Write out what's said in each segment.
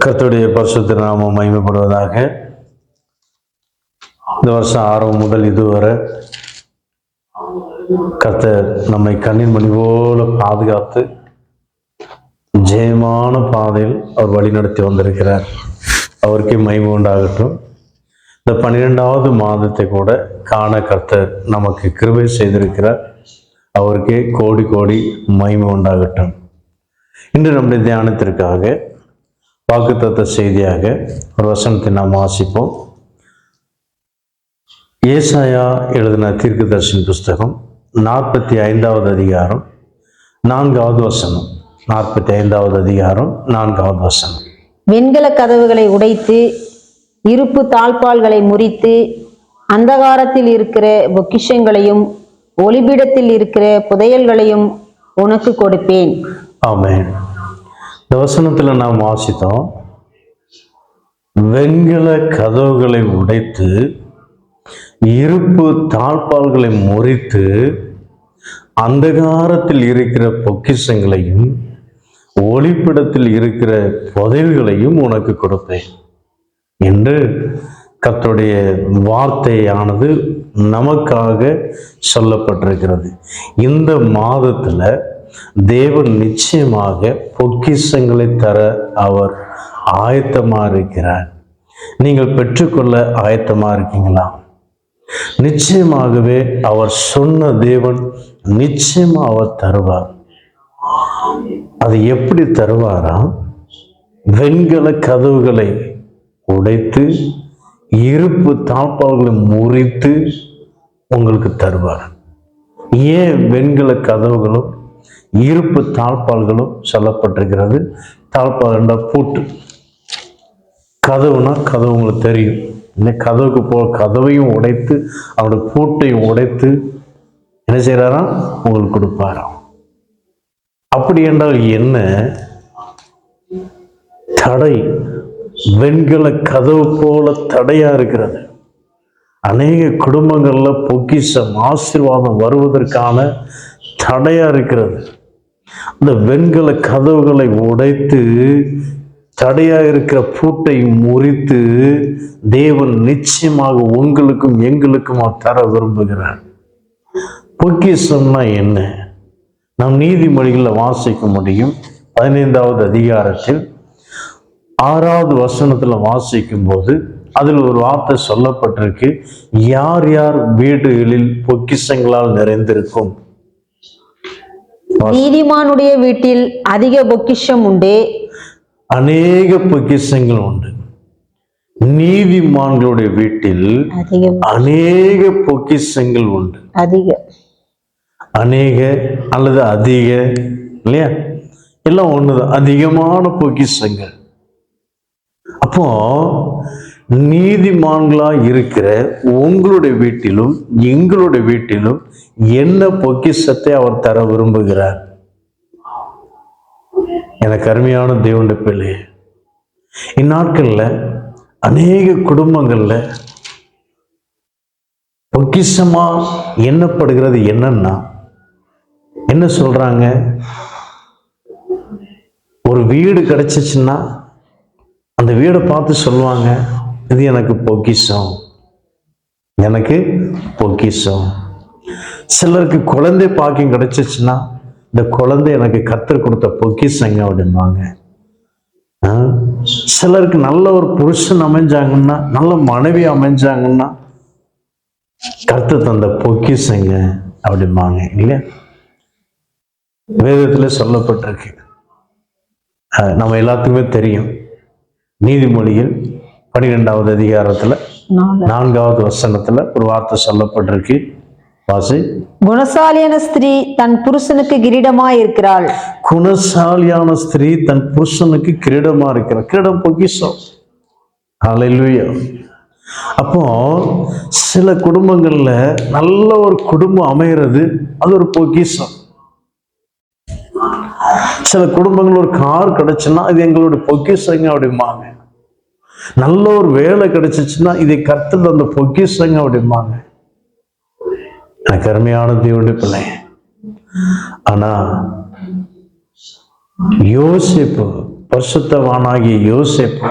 கர்த்தருடைய பரிசுத்த நாமம் மகிமைப்படுவதாக. இந்த வருஷம் ஆரம்பம் முதல் இதுவரை கர்த்தர் நம்மை கண்ணின் மணி போல பாதுகாத்து ஜெயமான பாதையில் அவர் வழிநடத்தி வந்திருக்கிறார். அவருக்கே மகிமை உண்டாகட்டும். இந்த 12வது மாதத்தை கூட காண கர்த்தர் நமக்கு கிருபை செய்திருக்கிறார். அவருக்கே கோடி கோடி மகிமை உண்டாகட்டும். இன்று நம்முடைய தியானத்திற்காக வாக்குத்தத்த செய்தியாக ஒரு வசனத்தை நாம் வாசிப்போம். ஏசாயா எழுதின தீர்க்கதரிசன புஸ்தகம் 45வது அதிகாரம் 4வது வசனம். 45வது அதிகாரம் 4வது வசனம். வெண்கல கதவுகளை உடைத்து இருப்பு தாழ்பால்களை முறித்து அந்தகாரத்தில் இருக்கிற பொக்கிஷங்களையும் ஒளிபீடத்தில் இருக்கிற புதையல்களையும் உனக்கு கொடுப்பேன். ஆமென். இந்த வசனத்தில் நாம் வாசித்தோம், வெண்கல கதவுகளை உடைத்து இருப்பு தாழ்பால்களை முறித்து அந்தகாரத்தில் இருக்கிற பொக்கிஷங்களையும் ஒளிப்பிடத்தில் இருக்கிற புதையல்களையும் உனக்கு கொடுப்பேன் என்று கர்த்தருடைய வார்த்தையானது நமக்காக சொல்லப்பட்டிருக்கிறது. இந்த மாதத்துல தேவன் நிச்சயமாக பொக்கிஷங்களை தர அவர் ஆயத்தமா இருக்கிறார். நீங்கள் பெற்றுக்கொள்ள ஆயத்தமா இருக்கீங்களா? நிச்சயமாகவே அவர் சொன்ன தேவன் நிச்சயமா அவர் தருவார். அது எப்படி தருவாராம்? வெண்கல கதவுகளை உடைத்து இருப்பு தாழ்பால்களை முறித்து உங்களுக்கு தருவார். ஏன் வெண்கல கதவுகளும் இருப்பு தாழ்பால்களும் சொல்லப்பட்டிருக்கிறது? தாழ்பால் என்ற பூட்டு. கதவுனா கதவு உங்களுக்கு தெரியும் இல்லை? கதவுக்கு கதவையும் உடைத்து அவருடைய பூட்டையும் உடைத்து என்ன செய்யறாராம்? உங்களுக்கு கொடுப்பாராம். அப்படி என்றால் என்ன? தடை வெண்கல கதவு போல தடையா இருக்கிறது. அநேக குடும்பங்கள்ல பொக்கிஷம் ஆசீர்வாதம் வருவதற்கான தடையா இருக்கிறது. அந்த வெண்கல கதவுகளை உடைத்து தடையா இருக்கிற பூட்டை முறித்து தேவன் நிச்சயமாக உங்களுக்கும் எங்களுக்கும் தர விரும்புகிறார். பொக்கிஷம்னா என்ன? நாம் நீதிமொழிகளில் வாசிக்க முடியும். 15வது அதிகாரத்தில் 6வது வசனத்துல வாசிக்கும் போது அதில் ஒரு வார்த்தை சொல்லப்பட்டிருக்கு, யார் யார் வீடுகளில் பொக்கிஷங்களால் நிறைந்திருக்கும்? நீதிமானுடைய வீட்டில் அதிக பொக்கிஷம் உண்டு. அநேக பொக்கிஷங்கள் உண்டு. நீதிமான்களுடைய வீட்டில் அநேக பொக்கிஷங்கள் உண்டு. அநேக அல்லது அதிக இல்லையா? எல்லாம் ஒண்ணுதான், அதிகமான பொக்கிஷங்கள். அப்போ நீதிமான்களா இருக்கிற உங்களுடைய வீட்டிலும் எங்களுடைய வீட்டிலும் என்ன பொக்கிஷத்தை அவர் தர விரும்புகிறார்? எனக்கு அருமையான தேவனுடைய பிள்ளை, இந்நாட்கள்ல அநேக குடும்பங்கள்ல பொக்கிஷமா எண்ணப்படுகிறது என்னன்னா, என்ன சொல்றாங்க? ஒரு வீடு கிடைச்சிச்சுன்னா அந்த வீடை பார்த்து சொல்லுவாங்க, இது எனக்கு பொக்கிஷம், எனக்கு பொக்கிஷம். சிலருக்கு குழந்தை பாக்கியம் கிடைச்சிச்சுன்னா இந்த குழந்தை எனக்கு கர்த்தர் கொடுத்த பொக்கிஷங்க அப்படின்வாங்க. சிலருக்கு நல்ல ஒரு புருஷன் அமைஞ்சாங்கன்னா, நல்ல மனைவி அமைஞ்சாங்கன்னா கர்த்தர் தந்த பொக்கிஷங்க அப்படிம்பாங்க இல்லையா? வேதத்துல சொல்லப்பட்டிருக்கு. நம்ம எல்லாத்துக்குமே தெரியும். நீதிமொழியில் 12வது அதிகாரத்துல 4வது வசனத்துல ஒரு வார்த்தை சொல்லப்பட்டிருக்கு. வாசி. குணசாலியான ஸ்திரீ தன் புருஷனுக்கு கிரீடமா இருக்கிறாள். குணசாலியான ஸ்திரீ தன் புருஷனுக்கு கிரீடமா இருக்கிறாள். கிரீடம் பொக்கிஷம். ஹல்லேலூயா. அப்போ சில குடும்பங்கள்ல நல்ல ஒரு குடும்பம் அமைகிறது, அது ஒரு பொக்கிஷம். சில குடும்பங்கள் ஒரு கார் கிடைச்சுன்னா இது எங்களுடைய பொக்கிஷங்க அப்படிம்பாங்க. நல்ல ஒரு வேலை கிடைச்சிச்சுன்னா இதை கர்த்தர் அந்த பொக்கிஷங்க அப்படிம்பாங்க. எனக்கு அருமையான தேவனுடைய பிள்ளை, ஆனா யோசேப்பு பரிசுத்தவானாகிய யோசேப்பு,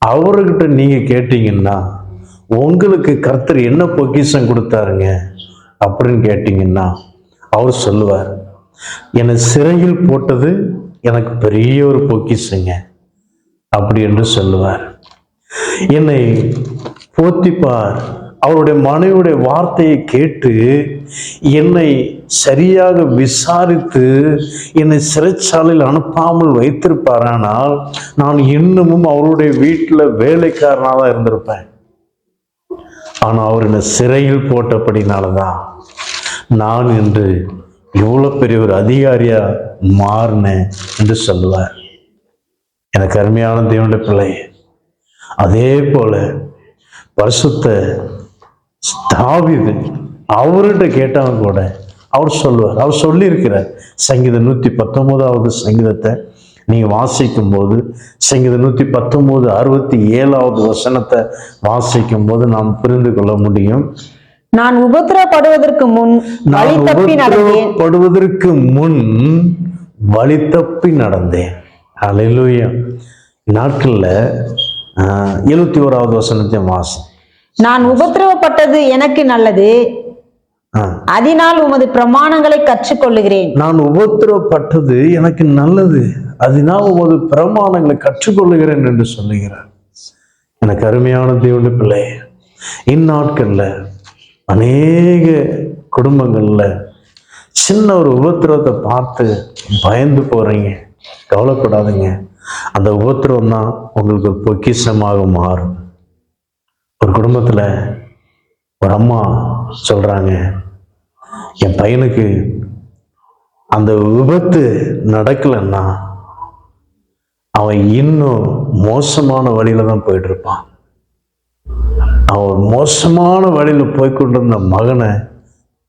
அவர்கிட்ட நீங்க கேட்டீங்கன்னா உங்களுக்கு கர்த்தர் என்ன பொக்கிஷம் கொடுத்தாருங்க அப்படின்னு கேட்டீங்கன்னா அவர் சொல்லுவார், என்னை சிறையில் போட்டது எனக்கு பெரிய ஒரு பொக்கிஷங்க அப்படி என்று சொல்லுவார். என்னை போத்திபார் அவருடைய மனைவியுடைய வார்த்தையை கேட்டு என்னை சரியாக விசாரித்து என்னை சிறைச்சாலையில் அனுப்பாமல் வைத்திருப்பாரானால் நான் இன்னமும் அவருடைய வீட்டில் வேலைக்காரனாக தான் இருந்திருப்பேன். ஆனால் அவர் என்னை சிறையில் போட்டபடினால்தான் நான் இன்று இவ்வளோ பெரிய ஒரு அதிகாரியா மாறினேன் என்று சொல்லுவார். எனக்கு அருமையான தேவனுடைய பிள்ளை, அதே போல பரிசுத்த தாவீது அவர்கிட்ட கேட்டாங்க கூட அவர் சொல்லுவார். அவர் சொல்லியிருக்கிறார். சங்கீதம் 119வது சங்கீதத்தை நீங்க வாசிக்கும் போது, சங்கீதம் 119 67வது வசனத்தை வாசிக்கும் போது நாம் புரிந்து கொள்ள முடியும். நான் உபத்திரப்படுவதற்கு முன் வழி தப்பி நடந்தேன். படுவதற்கு முன் வழி தப்பி நடந்தேன். அல்லேலூயா. நாட்கள்ல 71வது வசனத்தை வாசி. நான் உபத்திரவப்பட்டது எனக்கு நல்லது, அதனால் உமது பிரமாணங்களை கற்றுக்கொள்ளுகிறேன். நான் உபத்திரவப்பட்டது எனக்கு நல்லது, அதனால் உமது பிரமாணங்களை கற்றுக்கொள்ளுகிறேன் என்று சொல்லுகிறார். எனக்கு அருமையான தேவனுடைய பிள்ளை, இந்நாட்கள்ல அநேக குடும்பங்கள்ல சின்ன ஒரு உபத்திரவத்தை பார்த்து பயந்து போறீங்க. கவலைப்படாதீங்க, அந்த உபத்திரவம் தான் உங்களுக்கு பொக்கிஷமாக மாறும். ஒரு குடும்பத்துல ஒரு அம்மா சொல்றாங்க, என் பையனுக்கு அந்த விபத்து நடக்கலைன்னா அவன் இன்னும் மோசமான வழியில தான் போயிட்டு இருப்பான். அவன் மோசமான வழியில போய்கொண்டிருந்த மகனை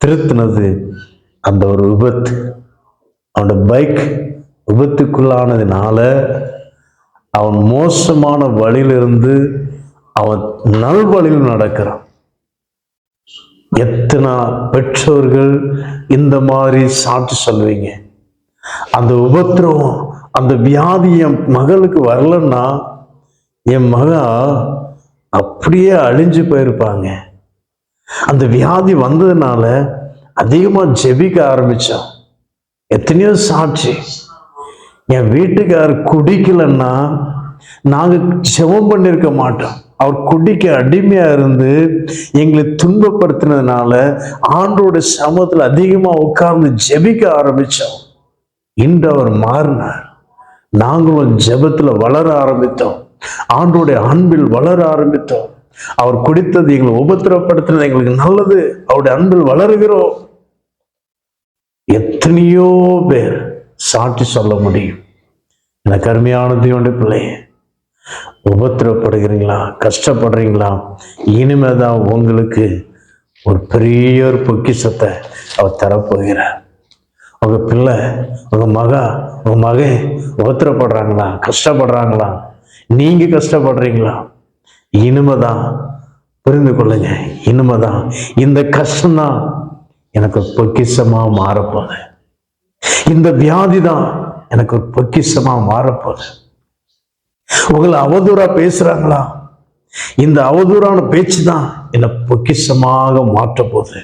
திருத்தினது அந்த ஒரு விபத்து. அவனோட பைக் விபத்துக்குள்ளானதுனால அவன் மோசமான வழியிலிருந்து அவன் நல்வழியில் நடக்கிறான். எத்தனை பெற்றோர்கள் இந்த மாதிரி சாட்சி சொல்லுவீங்க? அந்த உபத்திரவம், அந்த வியாதி என் மகளுக்கு வரலன்னா என் மக அப்படியே அழிஞ்சு போயிருப்பாங்க. அந்த வியாதி வந்ததுனால அதிகமா ஜெபிக்க ஆரம்பிச்சோம். எத்தனையோ சாட்சி. என் வீட்டுக்கார் குடிக்கலன்னா நாங்க ஜெபம் பண்ணிருக்க மாட்டோம். அவர் குடிக்க அடிமையா இருந்து எங்களை துன்பப்படுத்தினதுனால ஆண்டோட சமூகத்தில் அதிகமா உட்கார்ந்து ஜெபிக்க ஆரம்பிச்சோம். இன்று அவர் மாறினார். நாங்களும் ஜெபத்துல வளர ஆரம்பித்தோம். ஆண்டோடைய அன்பில் வளர ஆரம்பித்தோம். அவர் குடித்தது எங்களை உபத்திரப்படுத்தினது எங்களுக்கு நல்லது. அவருடைய அன்பில் வளருகிறோம். எத்தனையோ பேர் சாட்சி சொல்ல முடியும். எனக்கு அருமையான தேவனுடைய பிள்ளை, உபத்திரப்படுகிறீங்களா, கஷ்டப்படுறீங்களா? இனிமேதான் உங்களுக்கு ஒரு பெரிய ஒரு பொக்கிஷத்தை அவர் தரப்போகிறார். உங்க பிள்ளை, உங்க மகன் உபத்திரப்படுறாங்களா, கஷ்டப்படுறாங்களா, நீங்க கஷ்டப்படுறீங்களா? இனிமேதான் புரிந்து கொள்ளுங்க. இனிமேதான் இந்த கஷ்டம்தான் எனக்கு ஒரு பொக்கிஷமா மாறப்போகுது. இந்த வியாதி தான் எனக்கு ஒரு பொக்கிஷமா மாறப்போகுது. உங்களை அவதூறா பேசுறாங்களா? இந்த அவதூறான பேச்சு தான் என்னை பொக்கிஷமாக மாற்ற போகுது.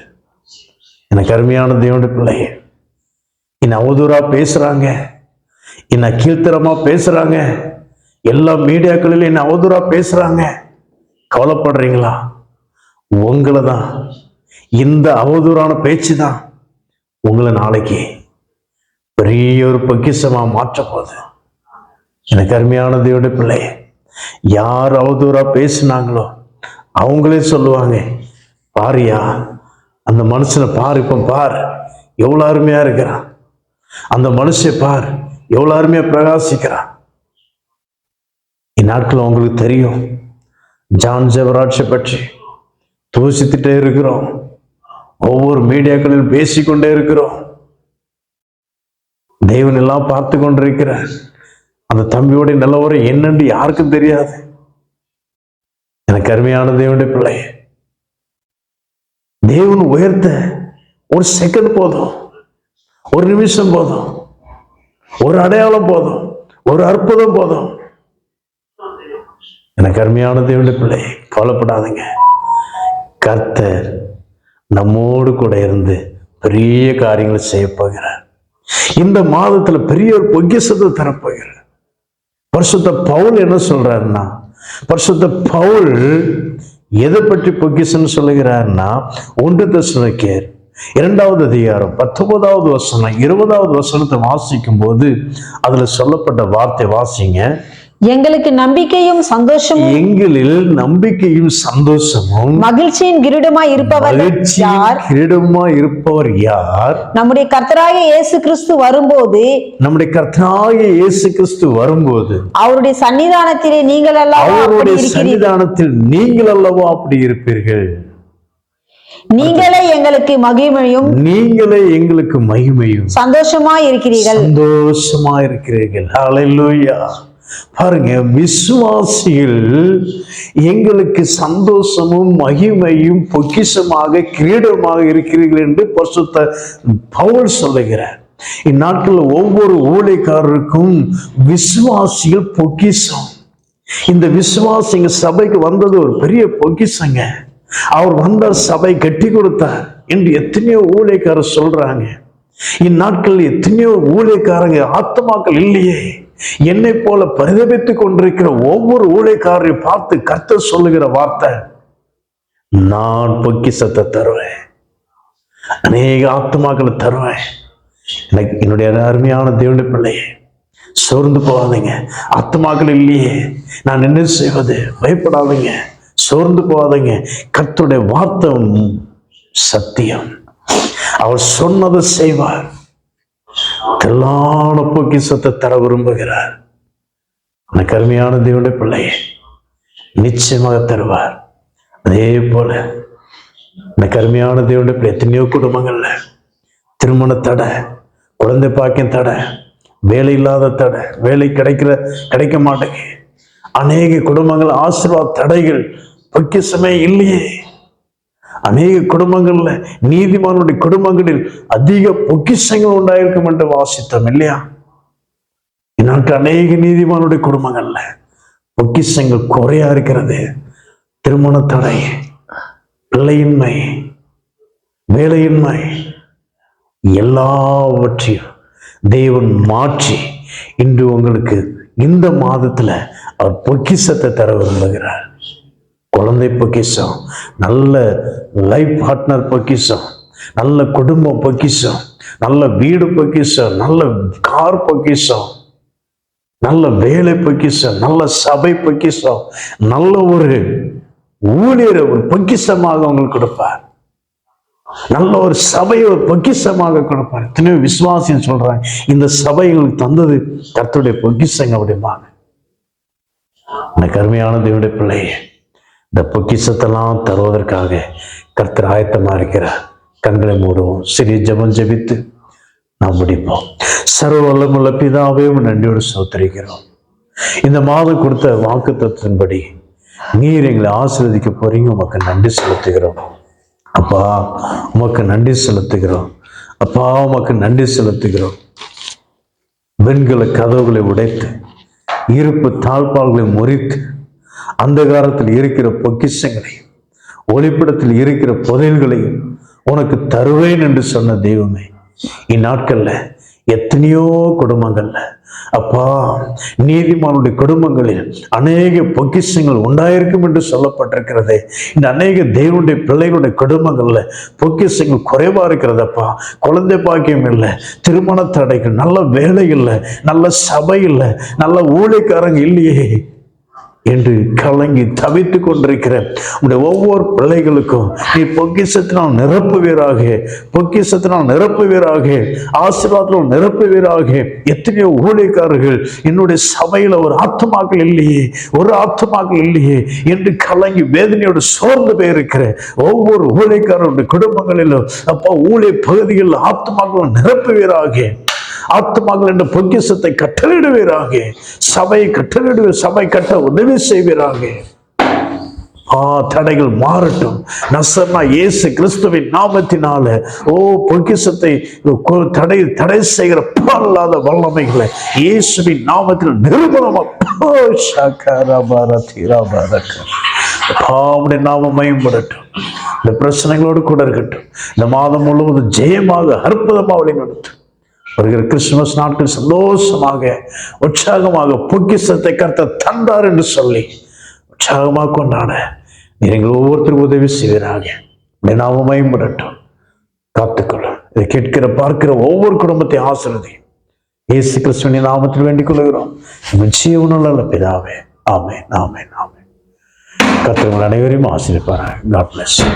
எனக்கு அருமையான தேவனுடைய பிள்ளையே, என்னை அவதூறா பேசுறாங்க, என்னை கீழ்த்தரமா பேசுறாங்க, எல்லா மீடியாக்களிலும் என்னை அவதூறா பேசுறாங்க. கவலைப்படுறீங்களா? உங்களை தான் இந்த அவதூறான பேச்சு தான் உங்களை நாளைக்கு பெரிய ஒரு பொக்கிஷமா மாற்ற போகுது. எனக்கு அருமையான தேவனுடைய பிள்ளை, யார் அவதூறா பேசினாங்களோ அவங்களே சொல்லுவாங்க, பாரியா அந்த மனுஷனை பாரு, இப்ப பார் எவ்வளவு அருமையா இருக்கிறான், அந்த மனுஷன் பார் எவ்வளவு அருமையா பிரகாசிக்கிறான். இந்நாட்கள் உங்களுக்கு தெரியும், ஜான் ஜெபராஜை பற்றி தூசித்துட்டே இருக்கிறோம். ஒவ்வொரு மீடியாக்களில் பேசிக்கொண்டே இருக்கிறோம். தேவன் எல்லாம் பார்த்து கொண்டிருக்கிறார். அந்த தம்பியோட நிலவரம் என்னன்னு யாருக்கும் தெரியாது. எனக்கு அருமையான தேவனுடைய பிள்ளை, தேவன் உயர்த்த ஒரு செகண்ட் போதும், ஒரு நிமிஷம் போதும், ஒரு அடையாளம் போதும், ஒரு அற்புதம் போதும். எனக்கு அருமையான தேவனுடைய பிள்ளை, கவலைப்படாதீங்க. கர்த்தர் நம்மோடு கூட இருந்து பெரிய காரியங்களை செய்ய போகிறார். இந்த மாதத்துல பெரிய ஒரு பொக்கிஷத்தை தரப்போகிறார். பரிசுத்த பவுல் என்ன சொல்றாருன்னா, பரிசுத்த பவுல் எதை பற்றி பொக்கிஷம் சொல்லுகிறார்னா, 1 தெசலோனிக்கேயர் 2வது அதிகாரம் 19வது வசனம் 20வது வசனத்தை வாசிக்கும் போது அதுல சொல்லப்பட்ட வார்த்தை வாசிங்க. எங்களுக்கு நம்பிக்கையும் சந்தோஷமும், எங்களில் நம்பிக்கையும் சந்தோஷமும், மகிழ்ச்சியின் கிரீடமாய் இருப்பவர் யார்? கிரீடமாய் இருப்பவர் யார்? நம்முடைய கர்த்தராகிய இயேசு கிறிஸ்து வரும்போது, நம்முடைய கர்த்தராகிய இயேசு கிறிஸ்து வரும்போது அவருடைய சன்னிதானத்திலே நீங்கள் அல்லவா அப்படி அவருடைய இருக்கிறீர்கள். சன்னிதானத்தில் நீங்கள் அல்லவா அப்படி இருப்பீர்கள். நீங்களே எங்களுக்கு மகிமையும், நீங்களே எங்களுக்கு மகிமையும் சந்தோஷமாய் இருக்கிறீர்கள். சந்தோஷமா இருக்கிறீர்கள். ஹல்லேலூயா. பாருங்க, விசுவாசிகள் எங்களுக்கு சந்தோஷமும் மகிமையும் பொக்கிஷமாக கிரீடமாக இருக்கிறீர்கள் என்று பரிசுத்த பவுல் சொல்லுகிறார். இந்நாட்களில் ஒவ்வொரு ஊழியக்காரருக்கும் விசுவாசிகள் பொக்கிஷம். இந்த விசுவாசிங்க சபைக்கு வந்தது ஒரு பெரிய பொக்கிஷங்க. அவர் வந்த சபை கட்டி கொடுத்தார் என்று எத்தனையோ ஊழியக்காரர் சொல்றாங்க. இந்நாட்களில் எத்தனையோ ஊழியக்காரங்க ஆத்மாக்கள் இல்லையே. என்னை போல பரிதபித்துக் கொண்டிருக்கிற ஒவ்வொரு ஊழியக்காரரையும் பார்த்து கர்த்தர் சொல்லுகிற வார்த்தை, நான் பொக்கிஷத்தை தருவேன், அநேக ஆத்மாக்களை தருவேன். எனக்கு என்னுடைய அருமையான தேவனுடைய பிள்ளையே, சோர்ந்து போகாதீங்க. ஆத்மாக்கள் இல்லையே, நான் என்ன செய்வது? பயப்படாதீங்க, சோர்ந்து போகாதீங்க. கர்த்தருடைய வார்த்தை சத்தியம். அவர் சொன்னதை செய்வார். தெல்லான பொக்கிஷத்தை தர விரும்புகிறார். எனக்கு அருமையான தேவனுடைய பிள்ளையை நிச்சயமாக தருவார். அதே போல எனக்கு அருமையான தேவனுடைய பிள்ளை, எத்தனையோ குடும்பங்கள்ல திருமண தடை, குழந்தை பாக்கியம் தடை, வேலை இல்லாத தடை, வேலை கிடைக்க மாட்டேங்க. அநேக குடும்பங்கள் ஆசீர்வாத தடைகள், பொக்கிஷமே இல்லையே. அநேக குடும்பங்கள்ல, நீதிமானுடைய குடும்பங்களில் அதிக பொக்கிஷங்கள் உண்டாயிருக்கும் என்று வாசித்தோம் இல்லையா? இந்நாட்டு அநேக நீதிமானுடைய குடும்பங்கள்ல பொக்கிஷங்கள் குறையா இருக்கிறது. திருமண தடை, பிள்ளையின்மை, வேலையின்மை, எல்லாவற்றையும் தேவன் மாற்றி இன்று உங்களுக்கு இந்த மாதத்துல அவர் பொக்கிஷத்தை தர விரும்புகிறார். குழந்தை பொக்கிஷம், நல்ல லைஃப் பார்ட்னர் பொக்கிஷம், நல்ல குடும்பம் பொக்கிஷம், நல்ல வீடு பொக்கிஷம், நல்ல கார் பொக்கிஷம், நல்ல வேலை பொக்கிஷம், நல்ல சபை பொக்கிஷம், நல்ல ஒரு ஊழியரை ஒரு பொக்கிஷமாக உங்களுக்கு கொடுப்பார். நல்ல ஒரு சபையை ஒரு பொக்கிஷமாக கொடுப்பார். எத்தனையோ விசுவாசியம் சொல்றாங்க, இந்த சபைகளுக்கு தந்தது கர்த்தருடைய பொக்கிஷங்க அப்படிம்பாங்க. எனக்கு அருமையான தேவனுடைய பிள்ளையே, இந்த பொக்கிஷத்தெல்லாம் தருவதற்காக கர்த்தர் ஆயத்தமா இருக்கிறார். கண்களை மூடுவோம், சிறிய ஜெபம் ஜெபித்து நாம் முடிப்போம். சர்வ வல்லமையுள்ள பிதாவே, நன்றியோடு ஸ்தோத்திரிக்கிறோம். இந்த மாதம் கொடுத்த வாக்குத்தத்தத்தின்படி நீர் எங்களை ஆசீர்வதிக்க போறீங்க. உமக்கு நன்றி செலுத்துகிறோம் அப்பா, உமக்கு நன்றி செலுத்துகிறோம் அப்பா, உமக்கு நன்றி செலுத்துகிறோம். வெண்கல கதவுகளை உடைத்து, இருப்பு தாழ்பால்களை முறித்து, அந்தகாரத்தில் இருக்கிற பொக்கிஷங்களையும் ஒளிப்படத்தில் இருக்கிற புதையல்களையும் உனக்கு தருவேன் என்று சொன்ன தெய்வமே, இந்நாட்கள்ல எத்தனையோ குடும்பங்கள்ல அப்பா, நீதிமானுடைய குடும்பங்களில் அநேக பொக்கிஷங்கள் உண்டாயிருக்கும் என்று சொல்லப்பட்டிருக்கிறது. இந்த அநேக தேவனுடைய பிள்ளைகளுடைய குடும்பங்கள்ல பொக்கிஷங்கள் குறைவா இருக்கிறதப்பா. குழந்தை பாக்கியம் இல்லை, திருமண தடைகள், நல்ல வேலை இல்லை, நல்ல சபை இல்லை, நல்ல ஊழியக்காரங்க இல்லையே என்று கலங்கி தவித்து கொண்டிருக்கிற உடைய ஒவ்வொரு பிள்ளைகளுக்கும் நீ பொக்கிஷத்தினால் நிரப்புவீராக, பொக்கிஷத்தினால் நிரப்புவீராக, ஆசீர்வாதத்தினால் நிரப்புவீராக. எத்தனையோ ஊழியக்காரர்கள் என்னுடைய சபையில ஒரு ஆத்துமாக்கள் இல்லையே, ஒரு ஆத்துமாக்கள் இல்லையே என்று கலங்கி வேதனையோடு சோர்ந்து போயிருக்கிற ஒவ்வொரு ஊழியக்காரருடைய குடும்பங்களிலும் அப்பா, ஊழிய பகுதிகளில் ஆத்துமாக்கள் நிரப்புவீராக. ஆத்மாக்கள் என்ற பொக்கிஷத்தை கட்டளிடுவீராக. சபை கட்ட உதவி செய்வீராக. தடைகள் மாறட்டும். நசரேயனாகிய இயேசு கிறிஸ்துவின் நாமத்தினால பொக்கிஷத்தை தடை செய்கிற பொல்லாத வல்லமைகளை இயேசுவின் நாமத்தில் நிர்மூலமாக நாமம் மகிமைப்படட்டும். இந்த பிரச்சனைகளோடு கூட இருக்கட்டும். இந்த மாதம் முழுவதும் ஜெயமாக அற்புதமாக வழிநடத்தும். வருகிற கிறிஸ்துமஸ் நாட்கள் சந்தோஷமாக உற்சாகமாக பொக்கிஷத்தை கர்த்தர் தந்தார் என்று சொல்லி உற்சாகமாக கொண்டாட நீங்கள் ஒவ்வொருத்தரும் உதவி செய்வீராக. நாமம் மகிமைப்படட்டும். காத்துக்கொள்ளும். இதை கேட்கிற பார்க்கிற ஒவ்வொரு குடும்பத்தையும் ஆசீர்வதியும். இயேசு கிறிஸ்துவின் நாமத்தில் வேண்டிக் கொள்கிறோம். ஜீவனுள்ள பிதாவே. ஆமென், ஆமென், ஆமென். கர்த்தர் உங்கள் அனைவரையும் ஆசீர்வதிப்பாராக. God bless you.